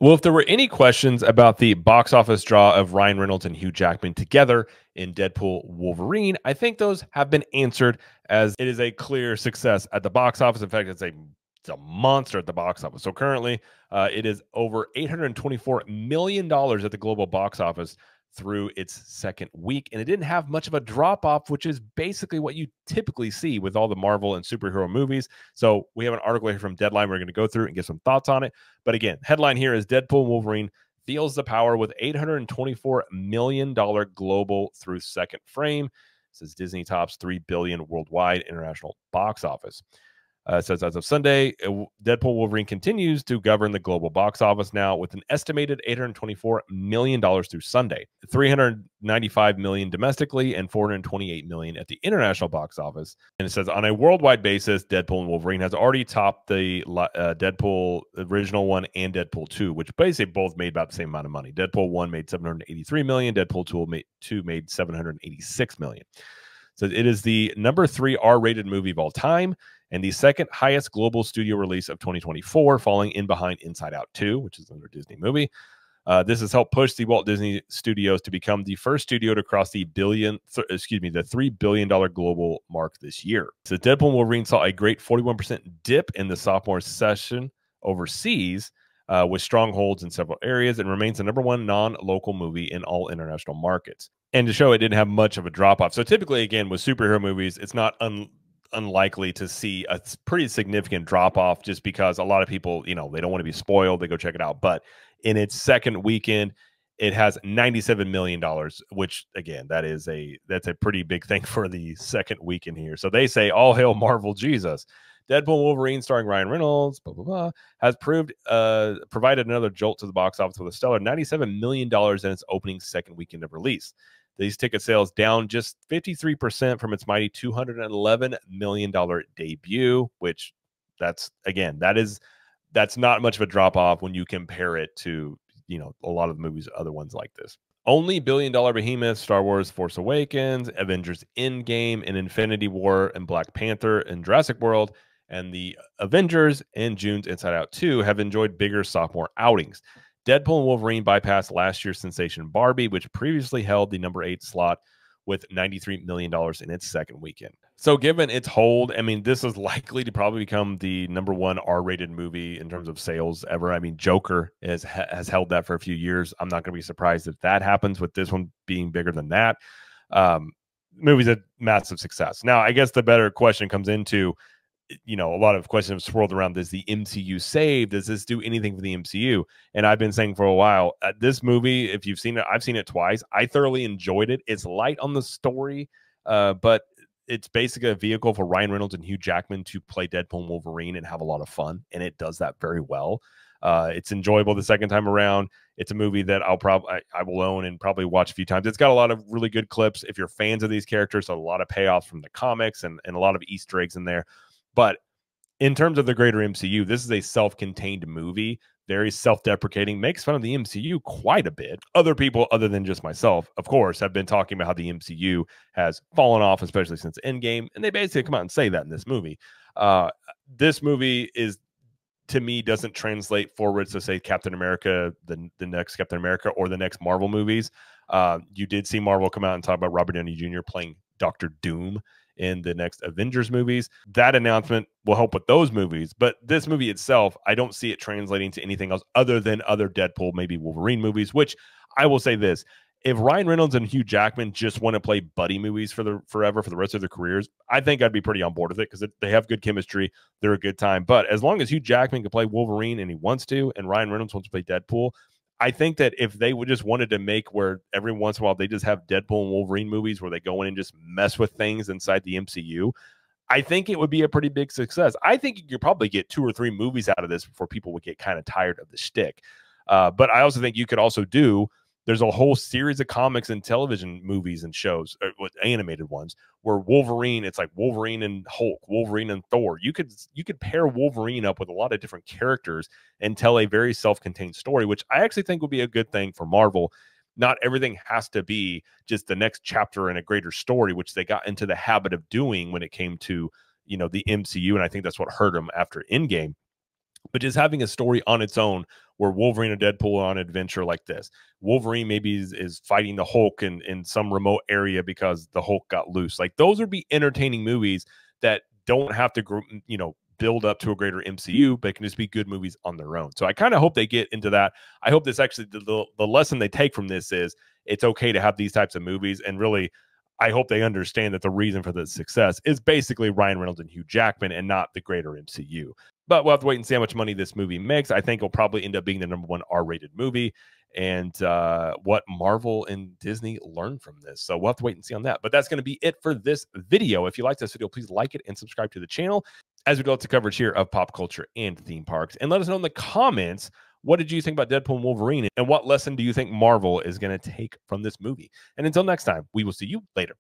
Well, if there were any questions about the box office draw of Ryan Reynolds and Hugh Jackman together in Deadpool Wolverine, I think those have been answered as it is a clear success at the box office. In fact, it's a monster at the box office. So currently, it is over $824 million at the global box office through its second week. And it didn't have much of a drop off, which is basically what you typically see with all the Marvel and superhero movies. So we have an article here from Deadline we're going to go through and get some thoughts on it. But again, headline here is Deadpool Wolverine feels the power with $824 million global through second frame. It says Disney tops $3 billion worldwide international box office. It says as of Sunday, Deadpool Wolverine continues to govern the global box office now with an estimated $824 million through Sunday, $395 million domestically and $428 million at the international box office. And it says on a worldwide basis, Deadpool and Wolverine has already topped the Deadpool original one and Deadpool 2, which basically both made about the same amount of money. Deadpool 1 made $783 million, Deadpool 2 made $786 million. So it is the number 3 R-rated movie of all time and the second highest global studio release of 2024, falling in behind Inside Out 2, which is another Disney movie. This has helped push the Walt Disney Studios to become the first studio to cross the $3 billion global mark this year. So Deadpool and Wolverine saw a great 41% dip in the sophomore session overseas, with strongholds in several areas, and remains the number 1 non-local movie in all international markets. And to show it didn't have much of a drop-off. So typically, again, with superhero movies, it's not unlikely to see a pretty significant drop-off just because a lot of people, they don't want to be spoiled. They go check it out. But in its second weekend, it has $97 million, which, again, that's a pretty big thing for the second weekend here. So they say, all hail Marvel Jesus. Deadpool Wolverine, starring Ryan Reynolds, blah, blah, blah, has provided another jolt to the box office with a stellar $97 million in its opening second weekend of release. These ticket sales down just 53% from its mighty $211 million debut, which that's not much of a drop off when you compare it to, a lot of the movies, other ones like this. Only billion-dollar behemoths, Star Wars Force Awakens, Avengers Endgame, and Infinity War, and Black Panther, and Jurassic World, and the Avengers and June's Inside Out 2 have enjoyed bigger sophomore outings. Deadpool and Wolverine bypassed last year's sensation Barbie, which previously held the number 8 slot with $93 million in its second weekend. So given its hold, this is likely to probably become the number 1 R-rated movie in terms of sales ever. Joker has held that for a few years. I'm not going to be surprised if that happens with this one being bigger than that. Movie's a massive success. Now, I guess the better question comes into, a lot of questions have swirled around, does the MCU save? Does this do anything for the MCU? And I've been saying for a while, this movie, if you've seen it, I've seen it twice. I thoroughly enjoyed it. It's light on the story, but it's basically a vehicle for Ryan Reynolds and Hugh Jackman to play Deadpool and Wolverine and have a lot of fun. And it does that very well. It's enjoyable the second time around. It's a movie that I will own and probably watch a few times. It's got a lot of really good clips. If you're fans of these characters, a lot of payoffs from the comics and a lot of Easter eggs in there. But in terms of the greater MCU, this is a self-contained movie, very self-deprecating, makes fun of the MCU quite a bit. Other people, other than just myself, of course, have been talking about how the MCU has fallen off, especially since Endgame, and they basically come out and say that in this movie. This movie to me, doesn't translate forwards to, say, Captain America, the next Captain America, or the next Marvel movies. You did see Marvel come out and talk about Robert Downey Jr. playing Doctor Doom in the next Avengers movies. That announcement will help with those movies, but this movie itself, I don't see it translating to anything else other than other Deadpool, maybe Wolverine movies, which I will say this. If Ryan Reynolds and Hugh Jackman just want to play buddy movies forever for the rest of their careers, I think I'd be pretty on board with it because they have good chemistry. They're a good time. But as long as Hugh Jackman can play Wolverine and he wants to, and Ryan Reynolds wants to play Deadpool, I think that if they would just wanted to make where every once in a while they just have Deadpool and Wolverine movies where they go in and just mess with things inside the MCU, I think it would be a pretty big success. I think you could probably get 2 or 3 movies out of this before people would get kind of tired of the shtick. But I also think you could also there's a whole series of comics and television movies and shows, with animated ones, where Wolverine, it's like Wolverine and Hulk, Wolverine and Thor. You could pair Wolverine up with a lot of different characters and tell a very self-contained story, which I actually think would be a good thing for Marvel. Not everything has to be just the next chapter in a greater story, which they got into the habit of doing when it came to, the MCU. And I think that's what hurt them after Endgame. But just having a story on its own where Wolverine and Deadpool are on an adventure like this. Wolverine maybe is fighting the Hulk in some remote area because the Hulk got loose. Like those would be entertaining movies that don't have to, build up to a greater MCU, but can just be good movies on their own. So I kind of hope they get into that. I hope this actually, the lesson they take from this is it's okay to have these types of movies. And really, I hope they understand that the reason for the success is basically Ryan Reynolds and Hugh Jackman and not the greater MCU. But we'll have to wait and see how much money this movie makes. I think it'll probably end up being the #1 R-rated movie, and what Marvel and Disney learned from this. So we'll have to wait and see on that. But that's going to be it for this video. If you liked this video, please like it and subscribe to the channel as we do lots of coverage here of pop culture and theme parks. And let us know in the comments, what did you think about Deadpool and Wolverine? And what lesson do you think Marvel is going to take from this movie? And until next time, we will see you later.